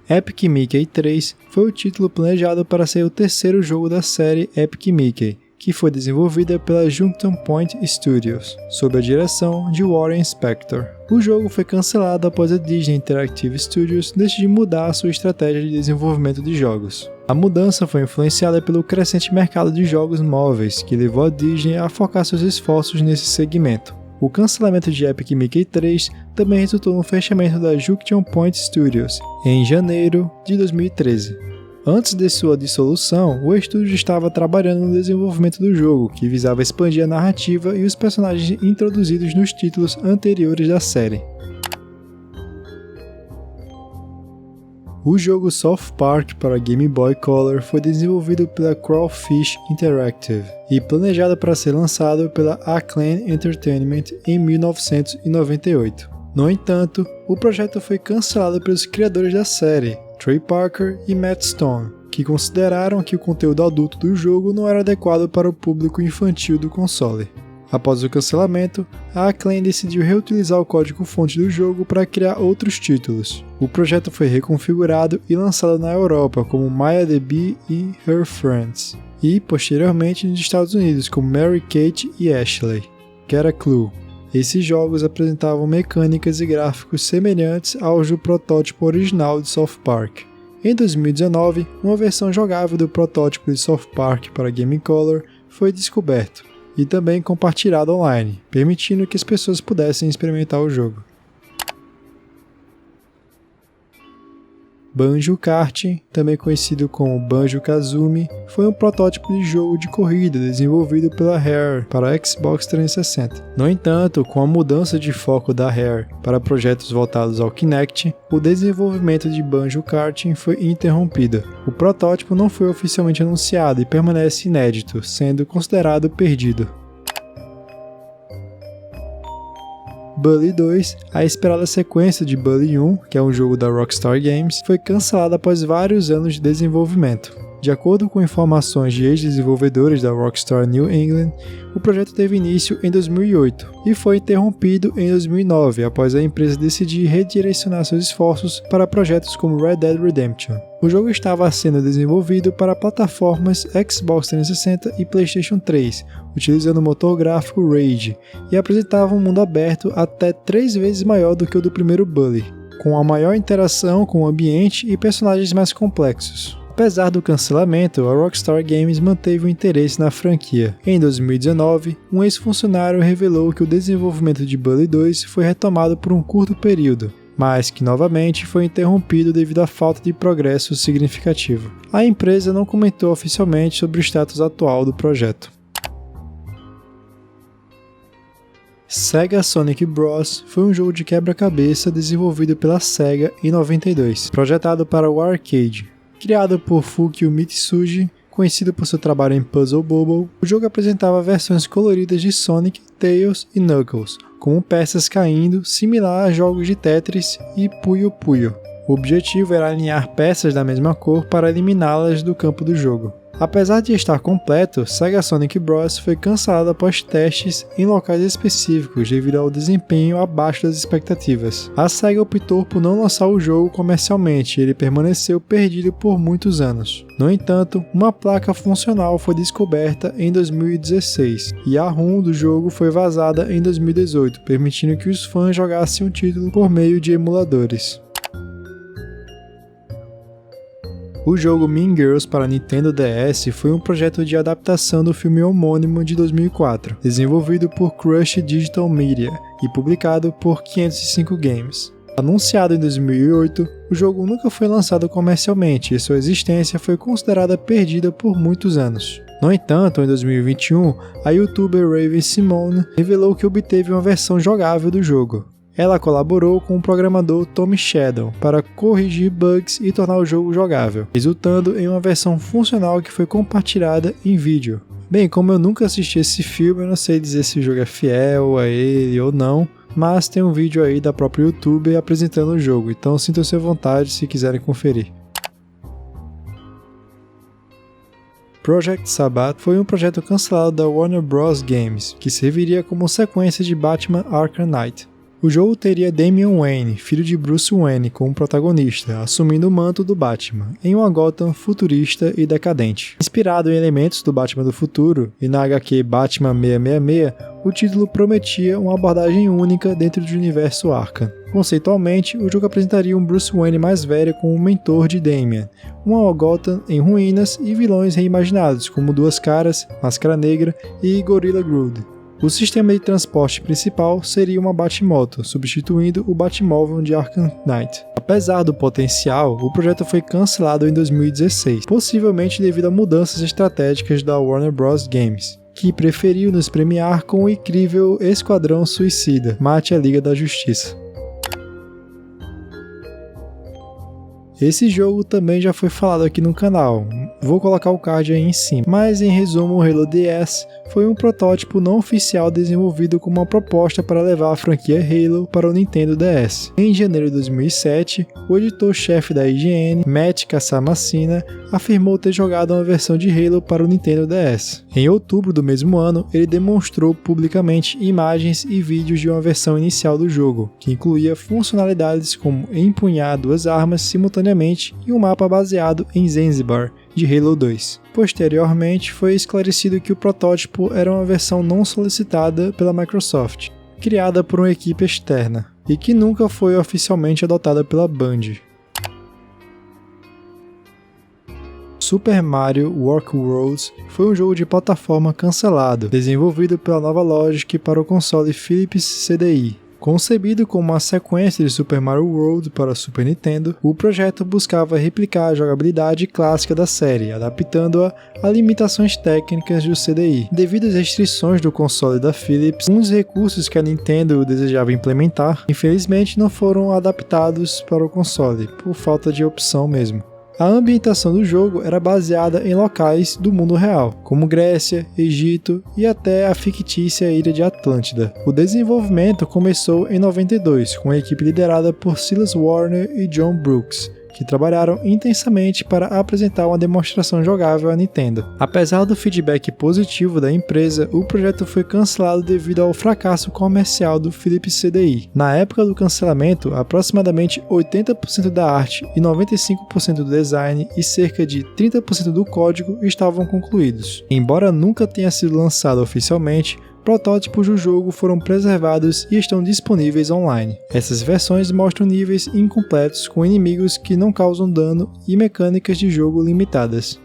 Epic Mickey 3 foi o título planejado para ser o terceiro jogo da série Epic Mickey, que foi desenvolvida pela Junction Point Studios, sob a direção de Warren Spector. O jogo foi cancelado após a Disney Interactive Studios decidir mudar sua estratégia de desenvolvimento de jogos. A mudança foi influenciada pelo crescente mercado de jogos móveis, que levou a Disney a focar seus esforços nesse segmento. O cancelamento de Epic Mickey 3 também resultou no fechamento da Junction Point Studios, em janeiro de 2013. Antes de sua dissolução, o estúdio estava trabalhando no desenvolvimento do jogo, que visava expandir a narrativa e os personagens introduzidos nos títulos anteriores da série. O jogo South Park para Game Boy Color foi desenvolvido pela Crawfish Interactive e planejado para ser lançado pela Acclaim Entertainment em 1998. No entanto, o projeto foi cancelado pelos criadores da série, Trey Parker e Matt Stone, que consideraram que o conteúdo adulto do jogo não era adequado para o público infantil do console. Após o cancelamento, a Acclaim decidiu reutilizar o código-fonte do jogo para criar outros títulos. O projeto foi reconfigurado e lançado na Europa como Maya the Bee e Her Friends, e posteriormente nos Estados Unidos como Mary-Kate e Ashley, que era Clue. Esses jogos apresentavam mecânicas e gráficos semelhantes aos do protótipo original de South Park. Em 2019, uma versão jogável do protótipo de South Park para Game Color foi descoberto e também compartilhado online, permitindo que as pessoas pudessem experimentar o jogo. Banjo-Kart, também conhecido como Banjo-Kazooie, foi um protótipo de jogo de corrida desenvolvido pela Rare para Xbox 360. No entanto, com a mudança de foco da Rare para projetos voltados ao Kinect, o desenvolvimento de Banjo-Kart foi interrompido. O protótipo não foi oficialmente anunciado e permanece inédito, sendo considerado perdido. Bully 2, a esperada sequência de Bully 1, que é um jogo da Rockstar Games, foi cancelada após vários anos de desenvolvimento. De acordo com informações de ex-desenvolvedores da Rockstar New England, o projeto teve início em 2008 e foi interrompido em 2009 após a empresa decidir redirecionar seus esforços para projetos como Red Dead Redemption. O jogo estava sendo desenvolvido para plataformas Xbox 360 e PlayStation 3, utilizando o motor gráfico Rage, e apresentava um mundo aberto até 3 vezes maior do que o do primeiro Bully, com a maior interação com o ambiente e personagens mais complexos. Apesar do cancelamento, a Rockstar Games manteve o interesse na franquia. Em 2019, um ex-funcionário revelou que o desenvolvimento de Bully 2 foi retomado por um curto período, mas que novamente foi interrompido devido à falta de progresso significativo. A empresa não comentou oficialmente sobre o status atual do projeto. Sega Sonic Bros. Foi um jogo de quebra-cabeça desenvolvido pela Sega em 92, projetado para o arcade. Criado por Fukio Mitsuji, conhecido por seu trabalho em Puzzle Bobble, o jogo apresentava versões coloridas de Sonic, Tails e Knuckles, com peças caindo, similar a jogos de Tetris e Puyo Puyo. O objetivo era alinhar peças da mesma cor para eliminá-las do campo do jogo. Apesar de estar completo, Sega Sonic Bros. Foi cancelado após testes em locais específicos devido ao desempenho abaixo das expectativas. A Sega optou por não lançar o jogo comercialmente e ele permaneceu perdido por muitos anos. No entanto, uma placa funcional foi descoberta em 2016 e a ROM do jogo foi vazada em 2018, permitindo que os fãs jogassem o título por meio de emuladores. O jogo Mean Girls para Nintendo DS foi um projeto de adaptação do filme homônimo de 2004, desenvolvido por Crush Digital Media e publicado por 505 Games. Anunciado em 2008, o jogo nunca foi lançado comercialmente e sua existência foi considerada perdida por muitos anos. No entanto, em 2021, a youtuber Raven Simone revelou que obteve uma versão jogável do jogo. Ela colaborou com o programador Tommy Shadow para corrigir bugs e tornar o jogo jogável, resultando em uma versão funcional que foi compartilhada em vídeo. Bem, como eu nunca assisti esse filme, eu não sei dizer se o jogo é fiel a ele ou não, mas tem um vídeo aí da própria YouTuber apresentando o jogo, então sintam-se à vontade se quiserem conferir. Project Sabbath foi um projeto cancelado da Warner Bros. Games, que serviria como sequência de Batman Arkham Knight. O jogo teria Damian Wayne, filho de Bruce Wayne, como protagonista, assumindo o manto do Batman, em uma Gotham futurista e decadente. Inspirado em elementos do Batman do futuro e na HQ Batman 666, o título prometia uma abordagem única dentro do universo Arkham. Conceitualmente, o jogo apresentaria um Bruce Wayne mais velho como o mentor de Damian, uma Gotham em ruínas e vilões reimaginados como Duas Caras, Máscara Negra e Gorilla Grodd. O sistema de transporte principal seria uma Batmoto, substituindo o Batmóvel de Arkham Knight. Apesar do potencial, o projeto foi cancelado em 2016, possivelmente devido a mudanças estratégicas da Warner Bros. Games, que preferiu nos premiar com o incrível Esquadrão Suicida, Mate a Liga da Justiça. Esse jogo também já foi falado aqui no canal, vou colocar o card aí em cima. Mas em resumo, o Halo DS foi um protótipo não oficial desenvolvido como uma proposta para levar a franquia Halo para o Nintendo DS. Em janeiro de 2007, o editor-chefe da IGN, Matt Casamassina, afirmou ter jogado uma versão de Halo para o Nintendo DS. Em outubro do mesmo ano, ele demonstrou publicamente imagens e vídeos de uma versão inicial do jogo, que incluía funcionalidades como empunhar 2 armas simultaneamente e um mapa baseado em Zanzibar, de Halo 2. Posteriormente, foi esclarecido que o protótipo era uma versão não solicitada pela Microsoft, criada por uma equipe externa, e que nunca foi oficialmente adotada pela Band. Super Mario World foi um jogo de plataforma cancelado, desenvolvido pela Nova Logic para o console Philips CDI. Concebido como uma sequência de Super Mario World para Super Nintendo, o projeto buscava replicar a jogabilidade clássica da série, adaptando-a a limitações técnicas do CDI. Devido às restrições do console da Philips, uns recursos que a Nintendo desejava implementar, infelizmente não foram adaptados para o console, por falta de opção mesmo. A ambientação do jogo era baseada em locais do mundo real, como Grécia, Egito e até a fictícia ilha de Atlântida. O desenvolvimento começou em 92, com a equipe liderada por Silas Warner e John Brooks, que trabalharam intensamente para apresentar uma demonstração jogável à Nintendo. Apesar do feedback positivo da empresa, o projeto foi cancelado devido ao fracasso comercial do Philips CDI. Na época do cancelamento, aproximadamente 80% da arte e 95% do design e cerca de 30% do código estavam concluídos. Embora nunca tenha sido lançado oficialmente, protótipos do jogo foram preservados e estão disponíveis online. Essas versões mostram níveis incompletos com inimigos que não causam dano e mecânicas de jogo limitadas.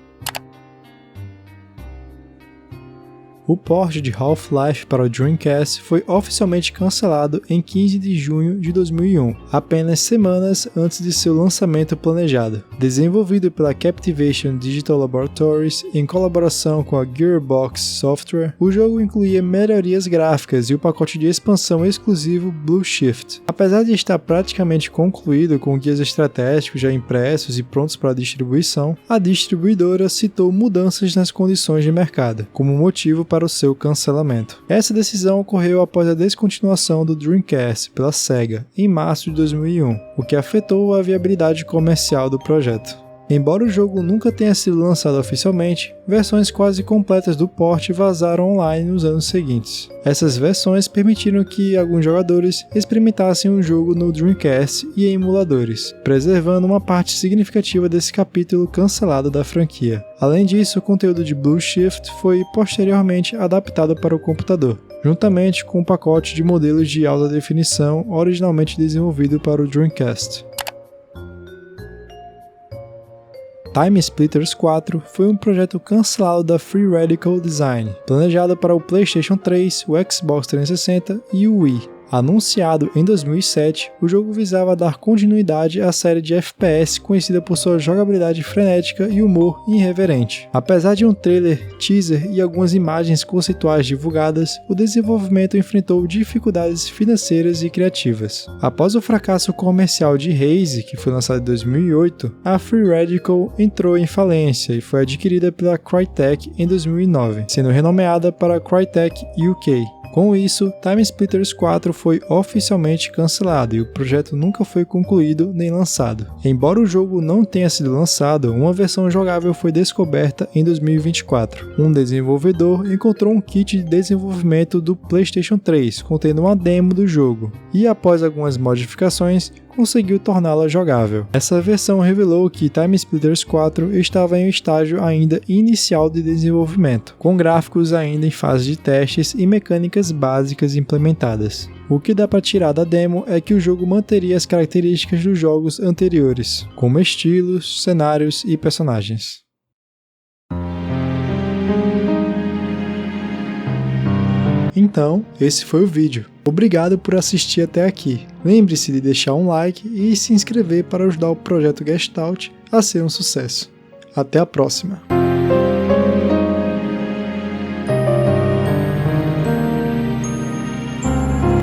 O port de Half-Life para o Dreamcast foi oficialmente cancelado em 15 de junho de 2001, apenas semanas antes de seu lançamento planejado. Desenvolvido pela Captivation Digital Laboratories em colaboração com a Gearbox Software, o jogo incluía melhorias gráficas e o pacote de expansão exclusivo Blue Shift. Apesar de estar praticamente concluído com guias estratégicos já impressos e prontos para distribuição, a distribuidora citou mudanças nas condições de mercado como motivo para o seu cancelamento. Essa decisão ocorreu após a descontinuação do Dreamcast pela Sega em março de 2001, o que afetou a viabilidade comercial do projeto. Embora o jogo nunca tenha sido lançado oficialmente, versões quase completas do port vazaram online nos anos seguintes. Essas versões permitiram que alguns jogadores experimentassem o jogo no Dreamcast e em emuladores, preservando uma parte significativa desse capítulo cancelado da franquia. Além disso, o conteúdo de Blue Shift foi posteriormente adaptado para o computador, juntamente com um pacote de modelos de alta definição originalmente desenvolvido para o Dreamcast. Time Splitters 4 foi um projeto cancelado da Free Radical Design, planejado para o PlayStation 3, o Xbox 360 e o Wii. Anunciado em 2007, o jogo visava dar continuidade à série de FPS conhecida por sua jogabilidade frenética e humor irreverente. Apesar de um trailer, teaser e algumas imagens conceituais divulgadas, o desenvolvimento enfrentou dificuldades financeiras e criativas. Após o fracasso comercial de Haze, que foi lançado em 2008, a Free Radical entrou em falência e foi adquirida pela Crytek em 2009, sendo renomeada para Crytek UK. Com isso, Time Splitters 4 foi oficialmente cancelado e o projeto nunca foi concluído nem lançado. Embora o jogo não tenha sido lançado, uma versão jogável foi descoberta em 2024. Um desenvolvedor encontrou um kit de desenvolvimento do PlayStation 3 contendo uma demo do jogo e, após algumas modificações, conseguiu torná-la jogável. Essa versão revelou que Time Splitters 4 estava em um estágio ainda inicial de desenvolvimento, com gráficos ainda em fase de testes e mecânicas básicas implementadas. O que dá para tirar da demo é que o jogo manteria as características dos jogos anteriores, como estilos, cenários e personagens. Então, esse foi o vídeo. Obrigado por assistir até aqui. Lembre-se de deixar um like e se inscrever para ajudar o projeto Gestalt a ser um sucesso. Até a próxima!